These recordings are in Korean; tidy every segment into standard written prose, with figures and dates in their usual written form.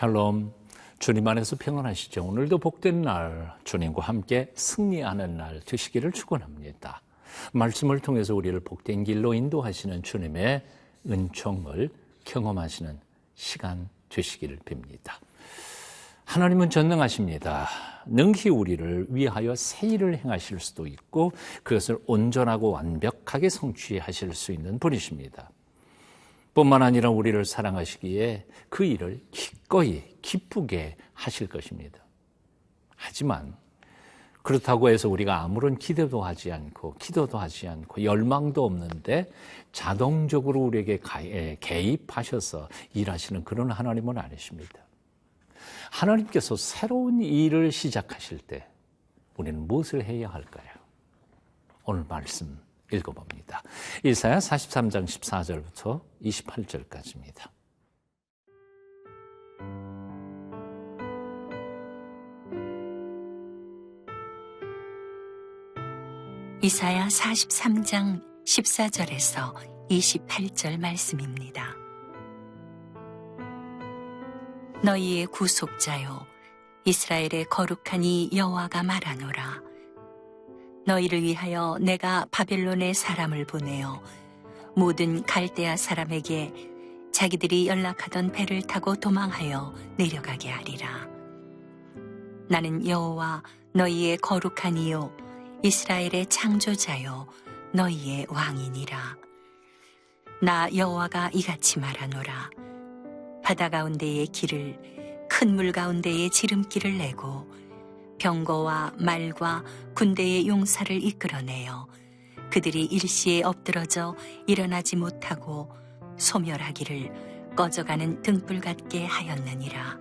샬롬, 주님 안에서 평안하시죠? 오늘도 복된 날, 주님과 함께 승리하는 날 되시기를 축원합니다. 말씀을 통해서 우리를 복된 길로 인도하시는 주님의 은총을 경험하시는 시간 되시기를 빕니다. 하나님은 전능하십니다. 능히 우리를 위하여 새 일을 행하실 수도 있고 그것을 온전하고 완벽하게 성취하실 수 있는 분이십니다. 뿐만 아니라 우리를 사랑하시기에 그 일을 기꺼이 기쁘게 하실 것입니다. 하지만 그렇다고 해서 우리가 아무런 기도도 하지 않고 열망도 없는데 자동적으로 우리에게 개입하셔서 일하시는 그런 하나님은 아니십니다. 하나님께서 새로운 일을 시작하실 때 우리는 무엇을 해야 할까요? 오늘 말씀 읽어봅니다. 이사야 43장 14절부터 28절까지입니다. 이사야 43장 14절에서 28절 말씀입니다. 너희의 구속자여 이스라엘의 거룩한 이 여호와가 말하노라. 너희를 위하여 내가 바벨론에 사람을 보내어 모든 갈대아 사람에게 자기들이 연락하던 배를 타고 도망하여 내려가게 하리라. 나는 여호와 너희의 거룩한 이요 이스라엘의 창조자요 너희의 왕이니라. 나 여호와가 이같이 말하노라. 바다 가운데의 길을 큰 물 가운데의 지름길을 내고 병거와 말과 군대의 용사를 이끌어내어 그들이 일시에 엎드러져 일어나지 못하고 소멸하기를 꺼져가는 등불 같게 하였느니라.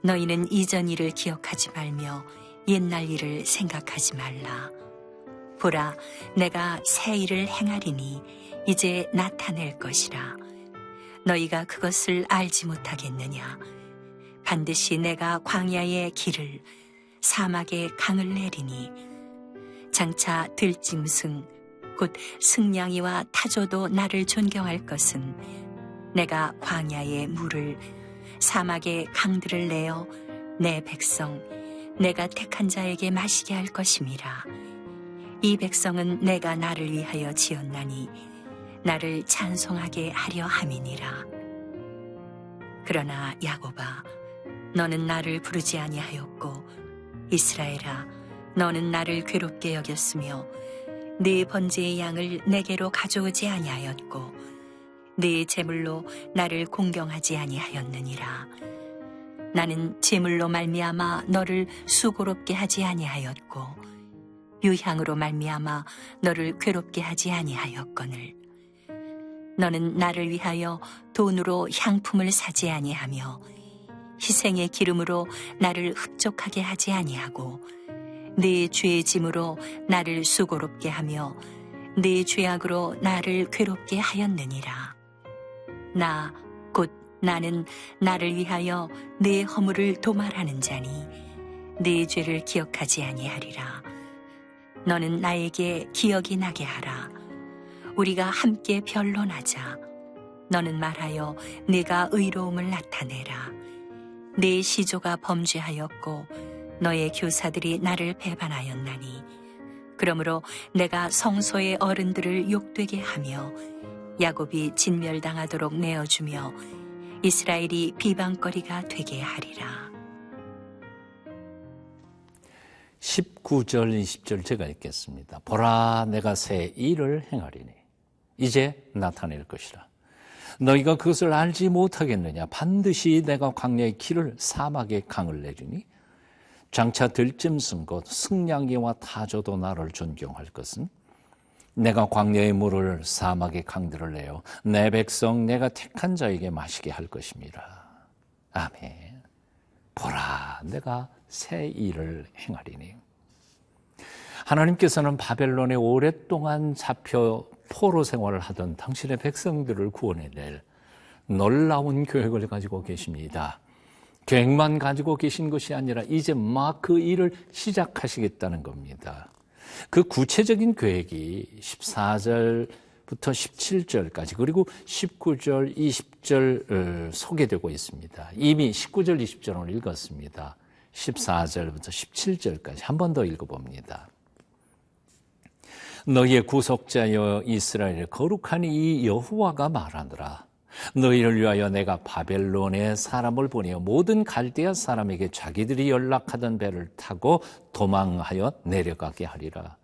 너희는 이전 일을 기억하지 말며 옛날 일을 생각하지 말라. 보라, 내가 새 일을 행하리니 이제 나타낼 것이라. 너희가 그것을 알지 못하겠느냐? 반드시 내가 광야의 길을 사막의 강을 내리니 장차 들짐승 곧 승냥이와 타조도 나를 존경할 것은 내가 광야의 물을 사막의 강들을 내어 내 백성 내가 택한 자에게 마시게 할 것임이라. 이 백성은 내가 나를 위하여 지었나니 나를 찬송하게 하려 함이니라. 그러나 야곱아, 너는 나를 부르지 아니하였고 이스라엘아, 너는 나를 괴롭게 여겼으며 네 번제의 양을 내게로 가져오지 아니하였고 네 제물로 나를 공경하지 아니하였느니라. 나는 제물로 말미암아 너를 수고롭게 하지 아니하였고 유향으로 말미암아 너를 괴롭게 하지 아니하였거늘 너는 나를 위하여 돈으로 향품을 사지 아니하며 희생의 기름으로 나를 흡족하게 하지 아니하고 네 죄의 짐으로 나를 수고롭게 하며 네 죄악으로 나를 괴롭게 하였느니라. 나 곧 나는 나를 위하여 네 허물을 도말하는 자니 네 죄를 기억하지 아니하리라. 너는 나에게 기억이 나게 하라. 우리가 함께 변론하자. 너는 말하여 네가 의로움을 나타내라. 네 시조가 범죄하였고 너의 교사들이 나를 배반하였나니 그러므로 내가 성소의 어른들을 욕되게 하며 야곱이 진멸당하도록 내어주며 이스라엘이 비방거리가 되게 하리라. 19절 20절 제가 읽겠습니다. 보라, 내가 새 일을 행하리니 이제 나타낼 것이라. 너희가 그것을 알지 못하겠느냐? 반드시 내가 광야의 길을 사막의 강을 내리니 장차 들짐승 곧 승냥이와 타조도 나를 존경할 것은 내가 광야의 물을 사막의 강들을 내어 내 백성 내가 택한 자에게 마시게 할 것입니다. 아멘. 보라, 내가 새 일을 행하리니. 하나님께서는 바벨론에 오랫동안 잡혀 포로 생활을 하던 당신의 백성들을 구원해낼 놀라운 계획을 가지고 계십니다. 계획만 가지고 계신 것이 아니라 이제 막 그 일을 시작하시겠다는 겁니다. 그 구체적인 계획이 14절부터 17절까지 그리고 19절, 20절 소개되고 있습니다. 이미 19절, 20절을 읽었습니다. 14절부터 17절까지 한 번 더 읽어봅니다. 너희의 구속자여 이스라엘의 거룩한 이 여호와가 말하노라. 너희를 위하여 내가 바벨론에 사람을 보내어 모든 갈대아 사람에게 자기들이 연락하던 배를 타고 도망하여 내려가게 하리라.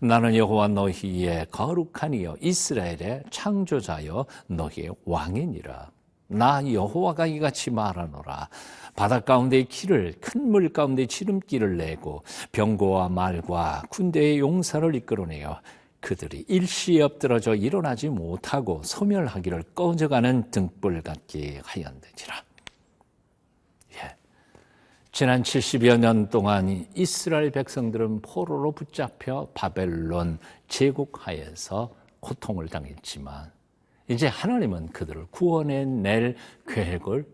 나는 여호와 너희의 거룩한 이여 이스라엘의 창조자여 너희의 왕이니라. 나 여호와가 이같이 말하노라. 바다 가운데의 길을 큰 물 가운데 지름길을 내고 병거와 말과 군대의 용사를 이끌어내어 그들이 일시에 엎드러져 일어나지 못하고 소멸하기를 꺼져가는 등불 같게 하였느니라. 지난 70여 년 동안 이스라엘 백성들은 포로로 붙잡혀 바벨론 제국하에서 고통을 당했지만 이제 하나님은 그들을 구원해낼 계획을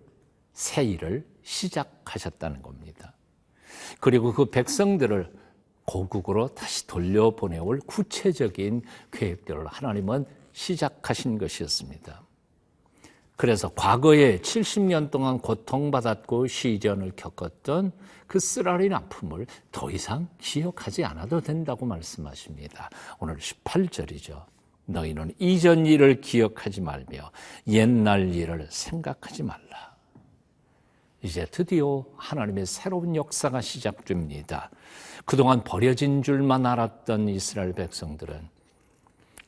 새 일을 시작하셨다는 겁니다. 그리고 그 백성들을 고국으로 다시 돌려보내올 구체적인 계획들을 하나님은 시작하신 것이었습니다. 그래서 과거에 70년 동안 고통받았고 시련을 겪었던 그 쓰라린 아픔을 더 이상 기억하지 않아도 된다고 말씀하십니다. 오늘 18절이죠. 너희는 이전 일을 기억하지 말며 옛날 일을 생각하지 말라. 이제 드디어 하나님의 새로운 역사가 시작됩니다. 그동안 버려진 줄만 알았던 이스라엘 백성들은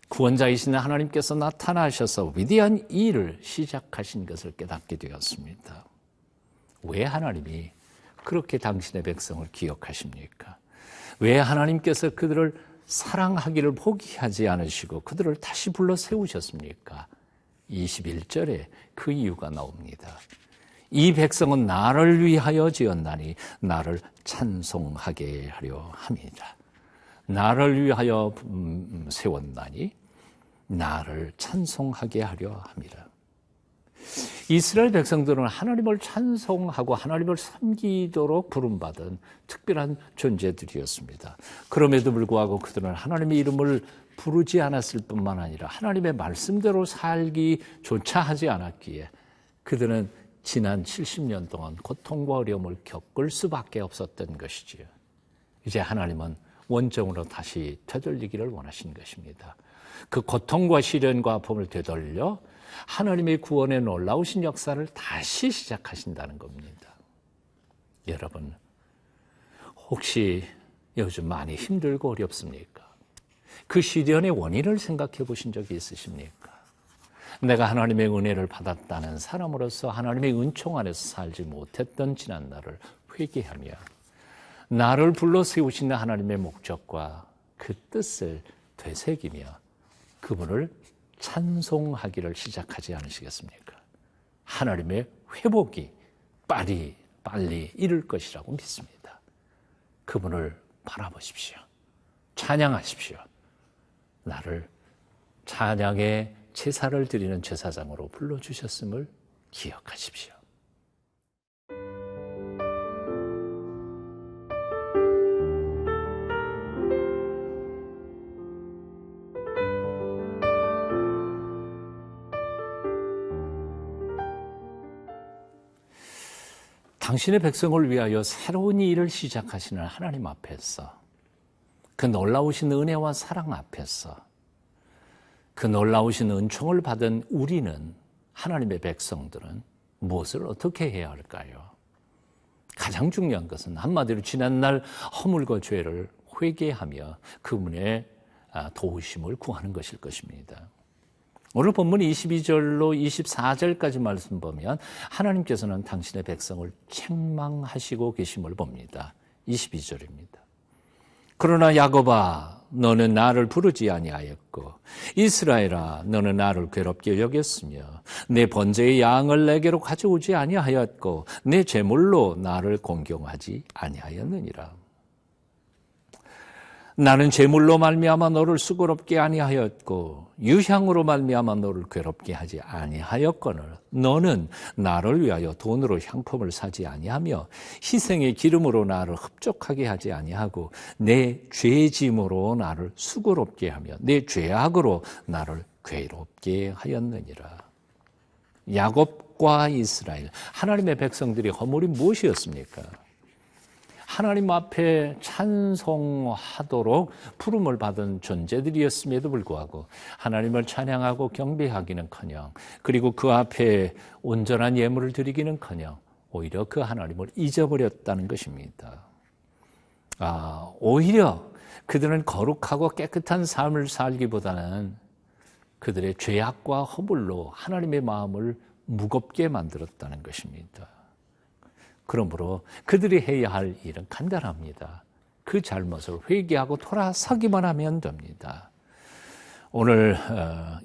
구원자이신 하나님께서 나타나셔서 위대한 일을 시작하신 것을 깨닫게 되었습니다. 왜 하나님이 그렇게 당신의 백성을 기억하십니까? 왜 하나님께서 그들을 사랑하기를 포기하지 않으시고 그들을 다시 불러 세우셨습니까? 21절에 그 이유가 나옵니다. 이 백성은 나를 위하여 지었나니 나를 찬송하게 하려 함이라. 나를 위하여 세웠나니 나를 찬송하게 하려 함이라. 이스라엘 백성들은 하나님을 찬송하고 하나님을 섬기도록 부름받은 특별한 존재들이었습니다. 그럼에도 불구하고 그들은 하나님의 이름을 부르지 않았을 뿐만 아니라 하나님의 말씀대로 살기조차 하지 않았기에 그들은 지난 70년 동안 고통과 어려움을 겪을 수밖에 없었던 것이지요. 이제 하나님은 원정으로 다시 되돌리기를 원하신 것입니다. 그 고통과 시련과 아픔을 되돌려 하나님의 구원의 놀라우신 역사를 다시 시작하신다는 겁니다. 여러분, 혹시 요즘 많이 힘들고 어렵습니까? 그 시련의 원인을 생각해 보신 적이 있으십니까? 내가 하나님의 은혜를 받았다는 사람으로서 하나님의 은총 안에서 살지 못했던 지난 날을 회개하며 나를 불러 세우시는 하나님의 목적과 그 뜻을 되새기며 그분을 찬송하기를 시작하지 않으시겠습니까? 하나님의 회복이 빨리 이룰 것이라고 믿습니다. 그분을 바라보십시오. 찬양하십시오. 나를 찬양의 제사를 드리는 제사장으로 불러주셨음을 기억하십시오. 당신의 백성을 위하여 새로운 일을 시작하시는 하나님 앞에서 그 놀라우신 은혜와 사랑 앞에서 그 놀라우신 은총을 받은 우리는 하나님의 백성들은 무엇을 어떻게 해야 할까요? 가장 중요한 것은 한마디로 지난날 허물과 죄를 회개하며 그분의 도우심을 구하는 것일 것입니다. 오늘 본문 22절로 24절까지 말씀 보면 하나님께서는 당신의 백성을 책망하시고 계심을 봅니다. 22절입니다. 그러나 야곱아 너는 나를 부르지 아니하였고 이스라엘아 너는 나를 괴롭게 여겼으며 내 번제의 양을 내게로 가져오지 아니하였고 내 제물로 나를 공경하지 아니하였느니라. 나는 제물로 말미암아 너를 수고롭게 아니하였고 유향으로 말미암아 너를 괴롭게 하지 아니하였거늘 너는 나를 위하여 돈으로 향품을 사지 아니하며 희생의 기름으로 나를 흡족하게 하지 아니하고 내 죄짐으로 나를 수고롭게 하며 내 죄악으로 나를 괴롭게 하였느니라. 야곱과 이스라엘, 하나님의 백성들이 허물이 무엇이었습니까? 하나님 앞에 찬송하도록 부름을 받은 존재들이었음에도 불구하고 하나님을 찬양하고 경배하기는커녕, 그리고 그 앞에 온전한 예물을 드리기는커녕 오히려 그 하나님을 잊어버렸다는 것입니다. 오히려 그들은 거룩하고 깨끗한 삶을 살기보다는 그들의 죄악과 허물로 하나님의 마음을 무겁게 만들었다는 것입니다. 그러므로 그들이 해야 할 일은 간단합니다. 그 잘못을 회개하고 돌아서기만 하면 됩니다. 오늘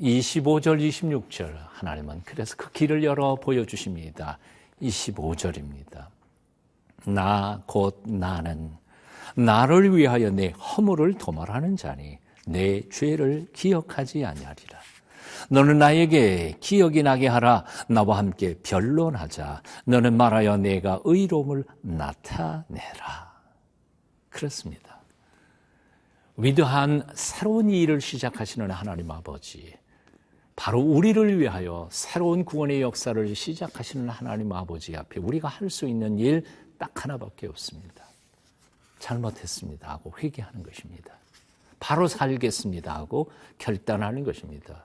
25절, 26절 하나님은 그래서 그 길을 열어 보여주십니다. 25절입니다. 나 곧 나는 나를 위하여 내 허물을 도말하는 자니 내 죄를 기억하지 아니하리라. 너는 나에게 기억이 나게 하라. 나와 함께 변론하자. 너는 말하여 내가 의로움을 나타내라. 그렇습니다. 위대한 새로운 일을 시작하시는 하나님 아버지, 바로 우리를 위하여 새로운 구원의 역사를 시작하시는 하나님 아버지 앞에 우리가 할 수 있는 일 딱 하나밖에 없습니다. 잘못했습니다 하고 회개하는 것입니다. 바로 살겠습니다 하고 결단하는 것입니다.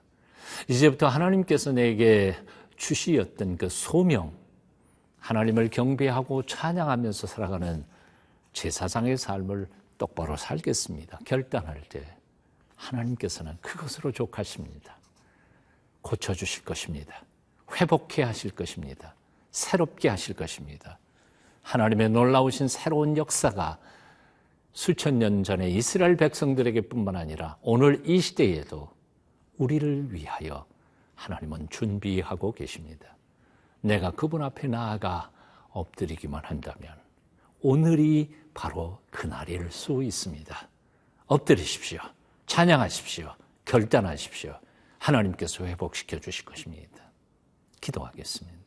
이제부터 하나님께서 내게 주시었던 그 소명, 하나님을 경배하고 찬양하면서 살아가는 제사장의 삶을 똑바로 살겠습니다. 결단할 때 하나님께서는 그것으로 족하십니다. 고쳐주실 것입니다. 회복해 하실 것입니다. 새롭게 하실 것입니다. 하나님의 놀라우신 새로운 역사가 수천 년 전에 이스라엘 백성들에게 뿐만 아니라 오늘 이 시대에도 우리를 위하여 하나님은 준비하고 계십니다. 내가 그분 앞에 나아가 엎드리기만 한다면 오늘이 바로 그날일 수 있습니다. 엎드리십시오. 찬양하십시오. 결단하십시오. 하나님께서 회복시켜 주실 것입니다. 기도하겠습니다.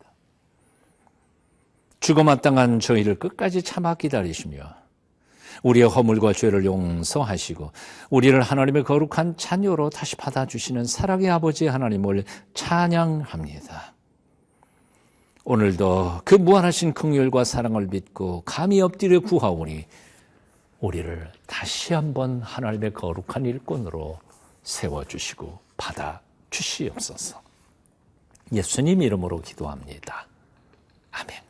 죽어마땅한 저희를 끝까지 참아 기다리시며 우리의 허물과 죄를 용서하시고 우리를 하나님의 거룩한 자녀로 다시 받아주시는 사랑의 아버지 하나님을 찬양합니다. 오늘도 그 무한하신 긍휼과 사랑을 믿고 감히 엎드려 구하오니 우리를 다시 한번 하나님의 거룩한 일꾼으로 세워주시고 받아주시옵소서. 예수님 이름으로 기도합니다. 아멘.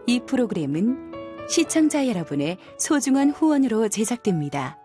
이 프로그램은 시청자 여러분의 소중한 후원으로 제작됩니다.